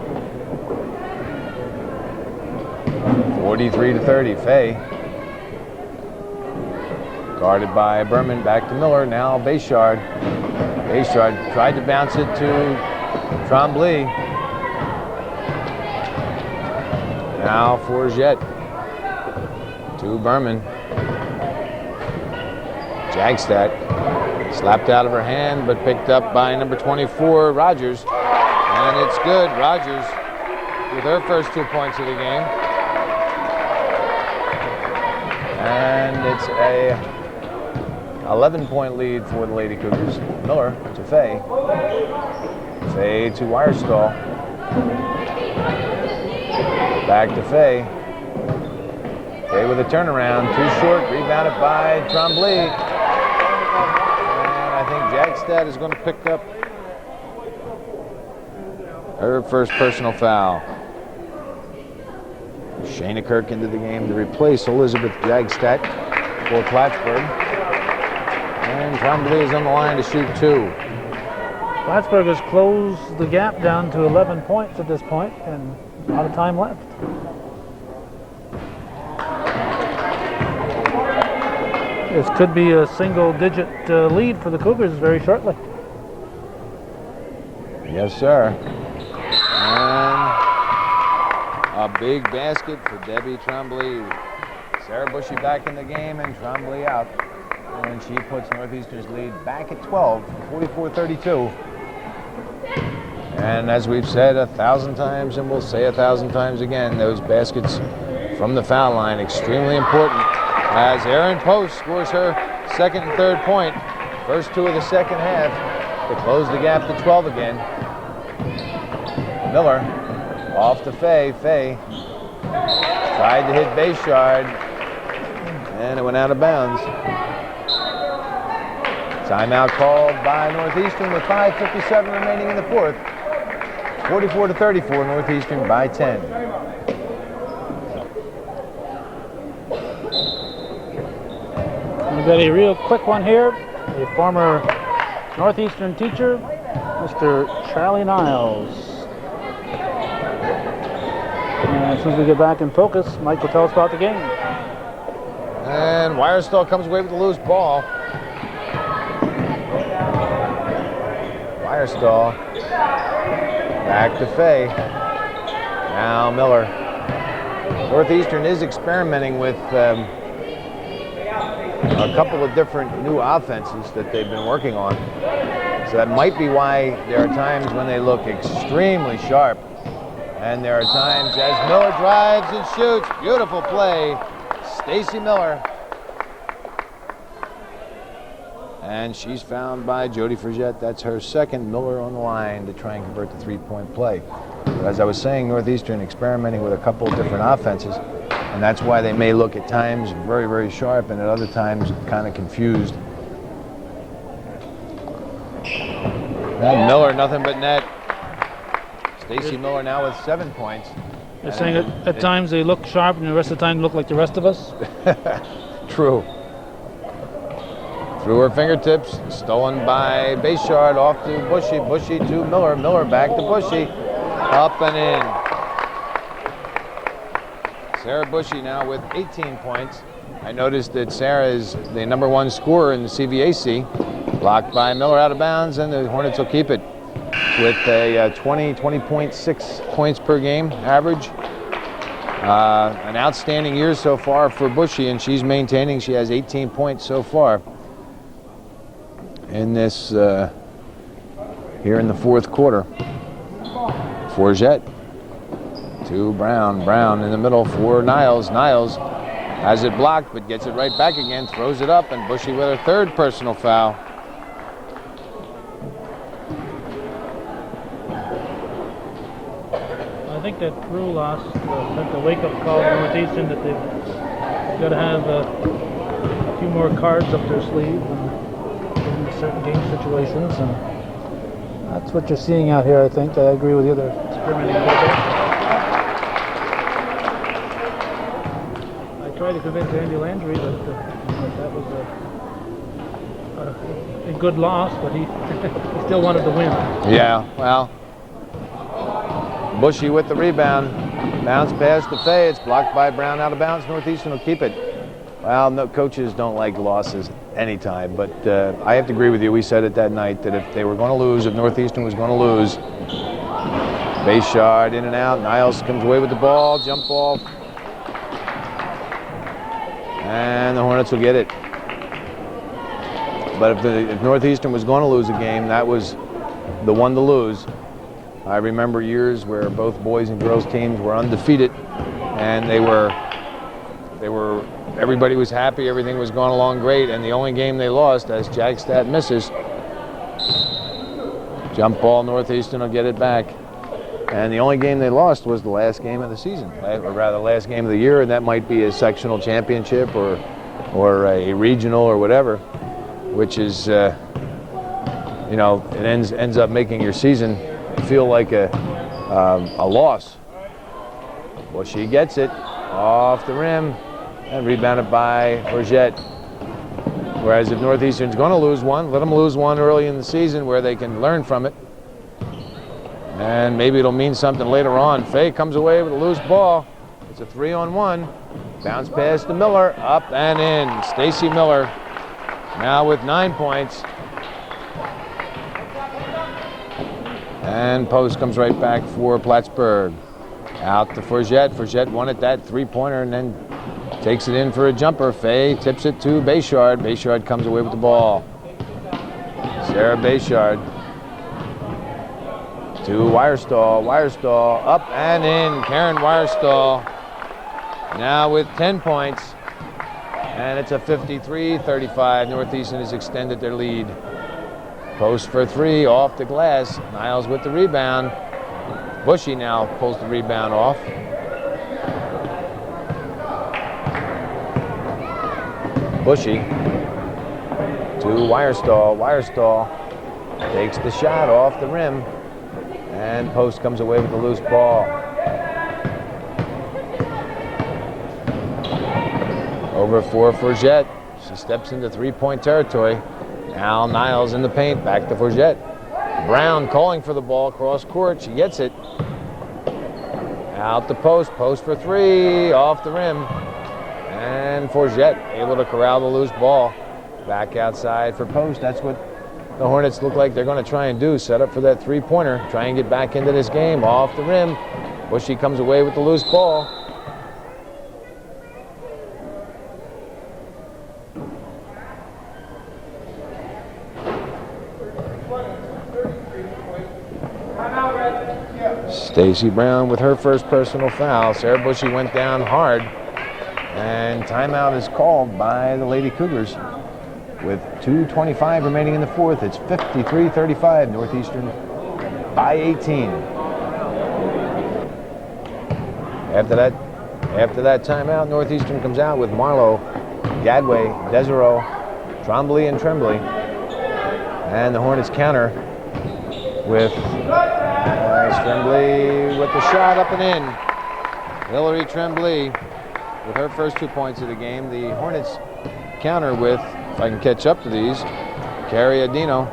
43-30, Faye. Guarded by Berman, back to Miller, now Bayshard. Bayshard tried to bounce it to Trombley. Now Forget to Berman. Jagstad slapped out of her hand, but picked up by number 24, Rogers. And it's good. Rogers with her first 2 points of the game. And it's a 11-point lead for the Lady Cougars. Miller to Faye. Faye to Wirestall. Back to Faye. Faye with a turnaround. Too short. Rebounded by Trombley. And I think Jagstad is going to pick up her first personal foul. Shayna Kirk into the game to replace Elizabeth Jagstad for Plattsburgh. And Trombley is on the line to shoot 2. Plattsburgh has closed the gap down to 11 points at this point, and a lot of time left. This could be a single-digit lead for the Cougars very shortly. Yes, sir. And a big basket for Debbie Trombley. Sarah Bushy back in the game, and Trombley out. And she puts Northeastern's lead back at 12, 44-32. And as we've said 1,000 times, and we'll say 1,000 times again, those baskets from the foul line, extremely important. As Erin Post scores her second and third point, first 2 of the second half, to close the gap to 12 again. Miller off to Faye. Faye tried to hit Bayshard, and it went out of bounds. Timeout called by Northeastern with 5:57 remaining in the fourth. 44-34, Northeastern by 10. We've got a real quick one here. A former Northeastern teacher, Mr. Charlie Niles. And as soon as we get back in focus, Mike will tell us about the game. And Wirestall comes away with the loose ball. Wirestall back to Faye. Now Miller. Northeastern is experimenting with a couple of different new offenses that they've been working on. So that might be why there are times when they look extremely sharp. And there are times as Miller drives and shoots. Beautiful play. Stacy Miller. And she's found by Jody Frigette. That's her second. Miller on the line to try and convert the three-point play. But as I was saying, Northeastern experimenting with a couple of different offenses. And that's why they may look at times very, very sharp and at other times kind of confused. And Miller, nothing but net. Stacy Miller now with 7 points. You're saying at times they look sharp and the rest of the time look like the rest of us? True. Through her fingertips, stolen by Bayshard, off to Bushy, Bushy to Miller, Miller back to Bushy, up and in. Sarah Bushy now with 18 points. I noticed that Sarah is the #1 scorer in the CVAC. Blocked by Miller out of bounds, and the Hornets will keep it with a 20.6 points per game average. An outstanding year so far for Bushy, and she's maintaining. She has 18 points so far in this here in the fourth quarter. Forget to Brown. Brown in the middle for Niles. Niles has it blocked, but gets it right back again, throws it up, and Bushy with her third personal foul. I think that Drew lost like the wake-up call to Northeastern that they've got to have a few more cards up their sleeve in certain game situations, and that's what you're seeing out here. I think I agree with you. They're experimenting a little bit. I tried to convince Andy Landry that that was a good loss, but he he still wanted to win. Yeah, well. Bushy with the rebound. Bounce pass to Fay. It's blocked by Brown out of bounds. Northeastern will keep it. Well, no, coaches don't like losses anytime, but I have to agree with you. We said it that night that if they were going to lose, if Northeastern was going to lose, Bayshard in and out. Niles comes away with the ball. Jump ball. And the Hornets will get it. But if Northeastern was going to lose a game, that was the one to lose. I remember years where both boys and girls teams were undefeated, and everybody was happy, everything was going along great, and the only game they lost, as Jagstad misses, jump ball, Northeastern will get it back. And the only game they lost was the last game of the season, or rather last game of the year, and that might be a sectional championship or a regional or whatever, which is, it ends up making your season feel like a loss. Well, she gets it off the rim and rebounded by Forget. Whereas if Northeastern's going to lose one, let them lose one early in the season where they can learn from it. And maybe it'll mean something later on. Faye comes away with a loose ball. It's a 3-on-1. Bounce pass to Miller, up and in. Stacy Miller now with 9 points. And post comes right back for Plattsburgh. Out to Forget. Forget wanted that three-pointer and then takes it in for a jumper. Faye tips it to Bayshard. Bayshard comes away with the ball. Sarah Bayshard to Wirestall. Wirestall up and in. Karen Wirestall now with 10 points. And it's a 53-35. Northeastern has extended their lead. Post for three, off the glass. Niles with the rebound. Bushy now pulls the rebound off. Bushy to Wirestall. Wirestall takes the shot off the rim. And post comes away with the loose ball. Over for Forget. She steps into three-point territory. Now Niles in the paint, back to Forget. Brown calling for the ball, cross court, she gets it. Out the post, post for three, off the rim. And Forget able to corral the loose ball. Back outside for post, that's what the Hornets look like they're going to try and do, set up for that three-pointer, try and get back into this game, off the rim. Bushy comes away with the loose ball. Stacy Brown with her first personal foul. Sarah Bushy went down hard. And timeout is called by the Lady Cougars. With 2:25 remaining in the fourth, it's 53-35, Northeastern by 18. After that timeout, Northeastern comes out with Marlowe, Gadway, Desereau, Trombley, and Tremblay. And the Hornets counter with Tremblay with the shot up and in. Hillary Tremblay with her first 2 points of the game. The Hornets counter with, if I can catch up to these, Carrie Adino,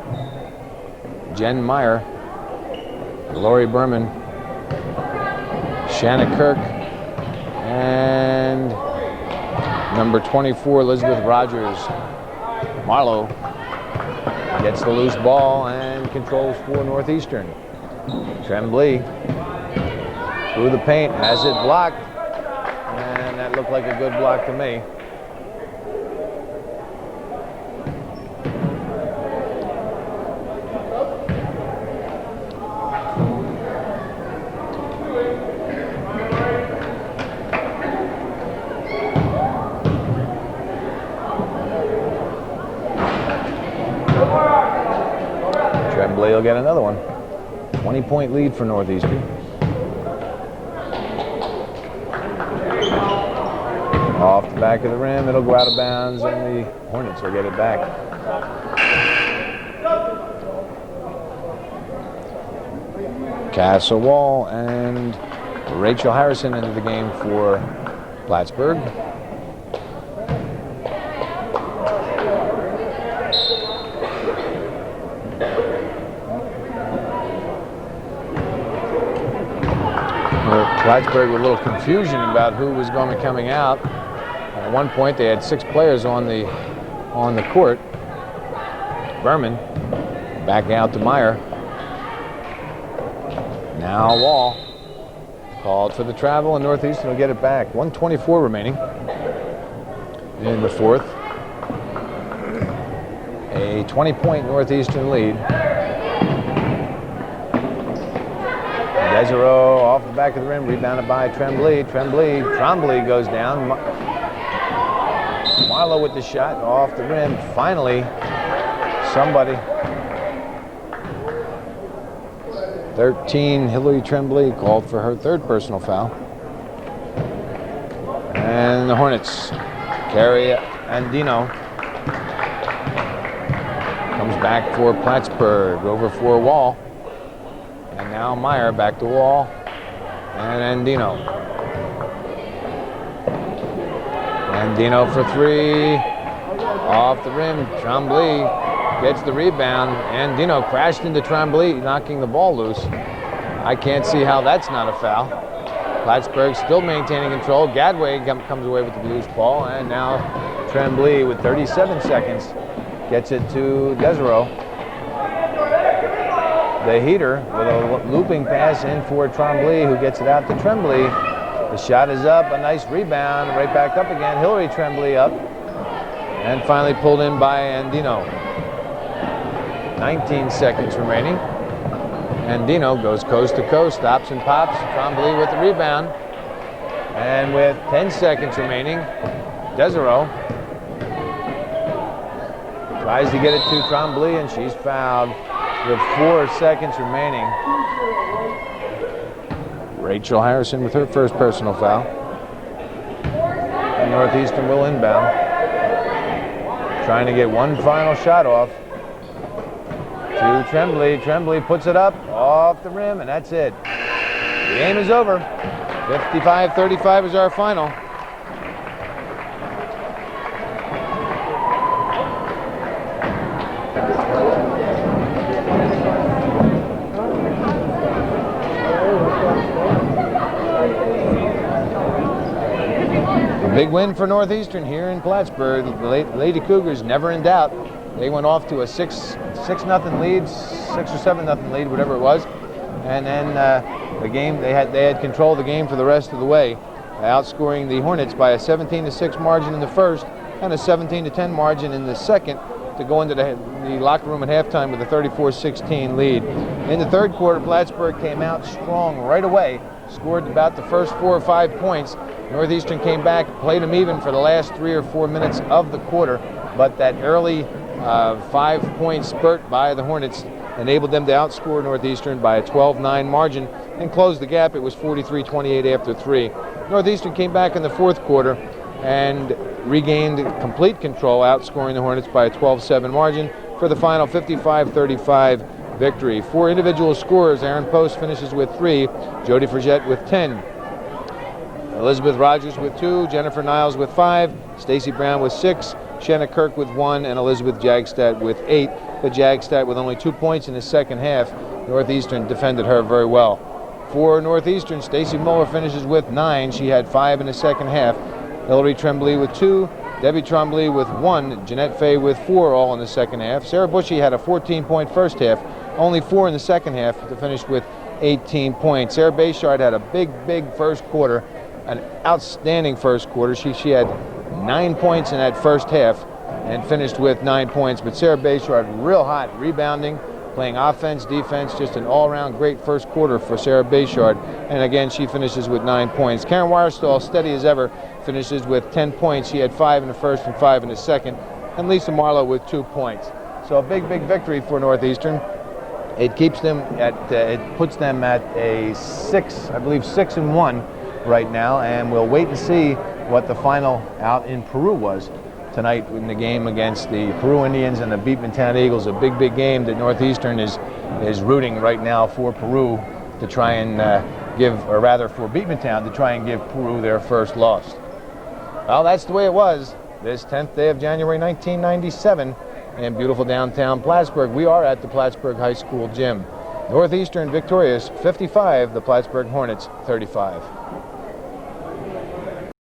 Jen Meyer, Lori Berman, Shanna Kirk, and number 24, Elizabeth Rogers. Marlowe gets the loose ball and controls for Northeastern. Tremblay through the paint, has it blocked, and that looked like a good block to me. Tremblay will get another one. 20-point lead for Northeastern. Off the back of the rim, it'll go out of bounds, and the Hornets will get it back. Castle Wall and Rachel Harrison into the game for Plattsburgh. Plattsburgh with a little confusion about who was going to be coming out. At one point, they had 6 players on the court. Berman back out to Meyer. Now Wall called for the travel, and Northeastern will get it back. 1:24 remaining in the fourth. A 20-point Northeastern lead. Desereau off the back of the rim, rebounded by Tremblay. Trombley goes down. Marlowe with the shot off the rim. Finally, somebody. 13, Hillary Tremblay called for her third personal foul. And the Hornets, Carrie Andino comes back for Plattsburgh, over for Wall. And now Meyer back to Wall, and Andino. Andino for 3, off the rim. Tremblay gets the rebound. Andino crashed into Tremblay, knocking the ball loose. I can't see how that's not a foul. Plattsburgh still maintaining control. Gadway comes away with the loose ball, and now Tremblay with 37 seconds gets it to Desereau. The heater with a looping pass in for Tremblay, who gets it out to Tremblay. The shot is up, a nice rebound, right back up again. Hillary Tremblay up, and finally pulled in by Andino. 19 seconds remaining. Andino goes coast to coast, stops and pops. Tremblay with the rebound. And with 10 seconds remaining, Desereau tries to get it to Tremblay, and she's fouled. With 4 seconds remaining. Rachel Harrison with her first personal foul. And Northeastern will inbound. Trying to get one final shot off. To Tremblay. Tremblay puts it up off the rim, and that's it. The game is over. 55-35 is our final. Big win for Northeastern here in Plattsburgh. The Lady Cougars never in doubt. They went off to a 6-0 lead, 6 or 7-0 lead, whatever it was, and then the game they had control of the game for the rest of the way, outscoring the Hornets by a 17-6 margin in the first and a 17-10 margin in the second. to go into the locker room at halftime with a 34-16 lead. In the third quarter, Plattsburgh came out strong right away, scored about the first 4 or 5 points. Northeastern came back, played them even for the last 3 or 4 minutes of the quarter, but that early 5-point spurt by the Hornets enabled them to outscore Northeastern by a 12-9 margin and close the gap. It was 43-28 after 3. Northeastern came back in the fourth quarter and regained complete control, outscoring the Hornets by a 12-7 margin for the final 55-35 victory. 4 individual scorers. Aaron Post finishes with 3, Jody Frigette with 10, Elizabeth Rogers with 2, Jennifer Niles with 5, Stacy Brown with 6, Shanna Kirk with 1, and Elizabeth Jagstad with 8. But Jagstad with only 2 points in the second half. Northeastern defended her very well. For Northeastern, Stacy Muller finishes with 9. She had 5 in the second half. Hillary Tremblay with 2, Debbie Tremblay with 1, Jeanette Fay with 4, all in the second half. Sarah Bushy had a 14-point first half, only 4 in the second half to finish with 18 points. Sarah Bayshard had a big first quarter, an outstanding first quarter. She had 9 points in that first half and finished with 9 points. But Sarah Bayshard real hot, rebounding, playing offense, defense, just an all-around great first quarter for Sarah Bayshard. And again, she finishes with 9 points. Karen Wirestall, steady as ever, finishes with 10 points. She had 5 in the first and 5 in the second. And Lisa Marlowe with 2 points. So a big victory for Northeastern. It keeps them at, it puts them at a 6-1 right now, and we'll wait and see what the final out in Peru was tonight in the game against the Peru Indians and the Beekmantown Eagles. A big game that Northeastern is rooting right now for Peru to try and for Beekmantown to try and give Peru their first loss. Well, that's the way it was this 10th day of January 1997 in beautiful downtown Plattsburgh. We are at the Plattsburgh High School gym. Northeastern victorious 55, the Plattsburgh Hornets 35.